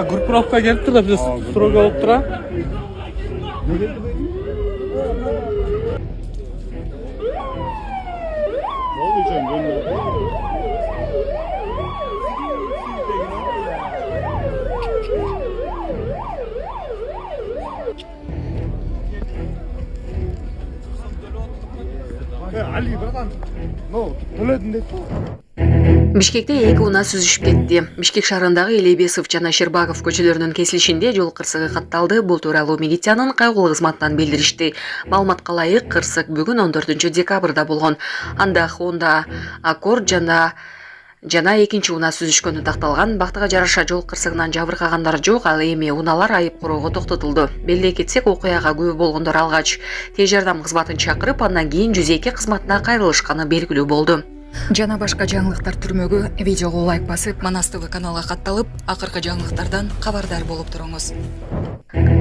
группировка келип тур да биз строго болуп тура. Ali братан, ну, төлөдүм деп. Бишкекте эки унаа сүзүшүп кетти. Бишкек шаарындагы Элебесов жана Щербаков көчөлөрүнүн кесилишинде жол кырсыгы катталды. Бул тууралуу милициянын кайгылуу кызматынан билдиришти. Маалыматка ылайык, кырсык бүгүн 14 декабрда болгон. Анда Honda Accord жана экинчи унаа сүзүшкөнү такталган. Бактыга жараша жол кырсыгынан жабыркагандар жок, ал эми унаалар айып короого токтотулду. Белгилей кетсек, окуяга күбө болгондор алгач тез жардам кызматын чакырып, андан кийин 102 кызматына кайрылышканы белгилүү болду. Жана башка жаңылыктар түрмөгү видеого лайк басып, Манас ТВ каналга катталып, акыркы жаңылыктардан кабардар болуп туруңуз.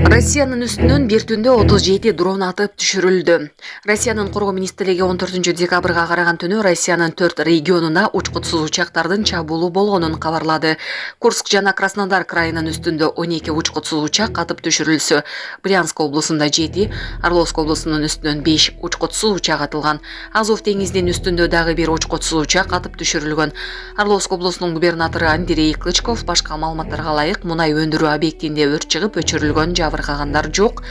Россиянын үстүнөн бир түндө 37 дрон атып түшүрүлдү. Россиянын коргоо министрлиги 14 декабрга караган түнү Россиянын 4 регионуна учкутсуз учактардын чабуулу болгонун кабарлады. Курск жана Краснодар крайынын үстүндө 12 учкутсуз учак атып түшүрүлсө, Брянск облусунда 7, Орловск облусунун үстүнөн 5 учкутсуз учак атылган. Азов деңизинин үстүндө дагы бир учкутсуз учак атып түшүрүлгөн. Орловск облусунун губернатору Андрей Клычков башка маалыматтарга ылайык мунай өндүрүү объектинде өрт чыгып, өчүрүлгөн, жабыркагандар жок.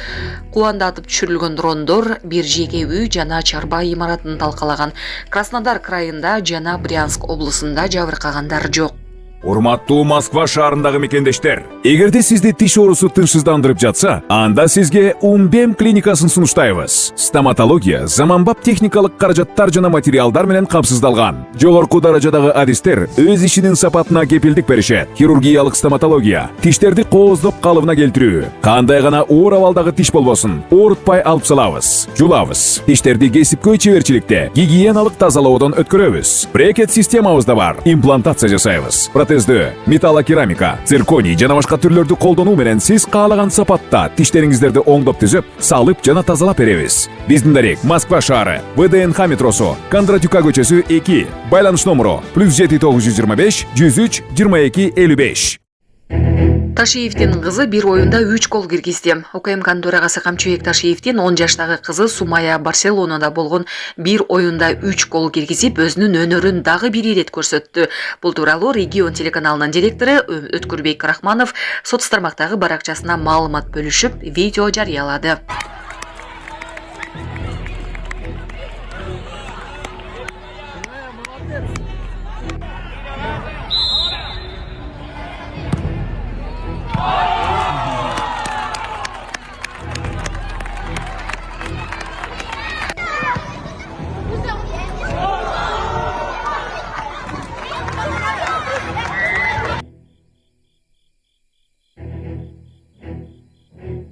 Кубанда атып түшүрүлгөн дрондор бир жеке үй жана чарба имаратын талкалаган. Краснодар крайында жана Брянск облусунда жабыркагандар жок. Урматтуу Москва шаарындагы мекендештер, эгерде сизди тиш оорусу тынчсыздандырып жатса, анда сизге Умбем клиникасын сунуштайбыз. Стоматология заманбап техникалык каражаттар жана материалдар менен камсыздалган. Жогорку даражадагы адистер өз ишинин сапатына кепилдик беришет. Хирургиялык стоматология, тиштерди кооздоп калыбына келтирүү, кандай гана оор абалдагы тиш болбосун, оорутпай алып салабыз, жулабыз. Тиштерди кесипкөй чеберчиликте, гигиеналык тазалоодон өткөрөбүз. Брекет системабыз да бар, имплантация жасайбыз. Протездөө, металлокерамика, цирконий жана башка түрлөрдү колдонуу менен сиз каалаган сапатта тиштериңиздерди оңдоп түзөп, салып жана тазалап беребиз. Биздин дарек Москва шаары, ВДНХ метросу, Кондратюка көчөсү 2, байланыш номеру +7 925 103 22 55. Ташиевдин кызы бир оюнда 3 гол киргизди. ОКМКнын төрагасы Камчыбек Ташиевдин 10 жаштагы кызы Сумая Барселонада болгон бир оюнда 3 гол киргизип, өзүнүн өнөрүн дагы бир ирет көрсөттү. Бул тууралуу Регион телеканалынын директору Өткүрбек Рахманов соц тармактагы баракчасына маалымат бөлүшүп, видео жарыялады.